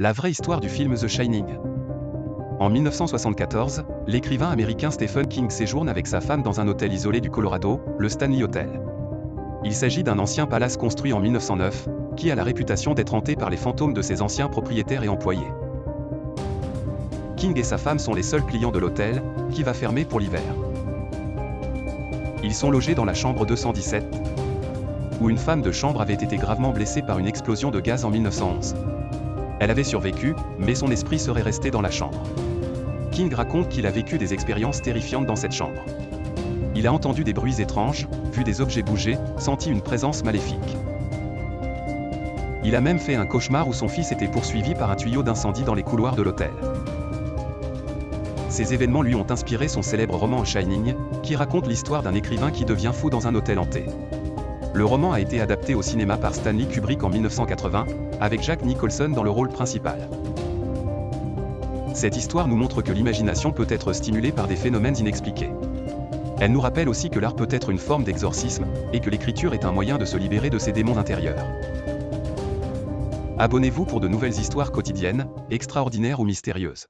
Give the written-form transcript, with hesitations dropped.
La vraie histoire du film The Shining. En 1974, l'écrivain américain Stephen King séjourne avec sa femme dans un hôtel isolé du Colorado, le Stanley Hotel. Il s'agit d'un ancien palace construit en 1909, qui a la réputation d'être hanté par les fantômes de ses anciens propriétaires et employés. King et sa femme sont les seuls clients de l'hôtel, qui va fermer pour l'hiver. Ils sont logés dans la chambre 217, où une femme de chambre avait été gravement blessée par une explosion de gaz en 1911. Elle avait survécu, mais son esprit serait resté dans la chambre. King raconte qu'il a vécu des expériences terrifiantes dans cette chambre. Il a entendu des bruits étranges, vu des objets bouger, senti une présence maléfique. Il a même fait un cauchemar où son fils était poursuivi par un tuyau d'incendie dans les couloirs de l'hôtel. Ces événements lui ont inspiré son célèbre roman The Shining, qui raconte l'histoire d'un écrivain qui devient fou dans un hôtel hanté. Le roman a été adapté au cinéma par Stanley Kubrick en 1980, avec Jack Nicholson dans le rôle principal. Cette histoire nous montre que l'imagination peut être stimulée par des phénomènes inexpliqués. Elle nous rappelle aussi que l'art peut être une forme d'exorcisme, et que l'écriture est un moyen de se libérer de ses démons intérieurs. Abonnez-vous pour de nouvelles histoires quotidiennes, extraordinaires ou mystérieuses.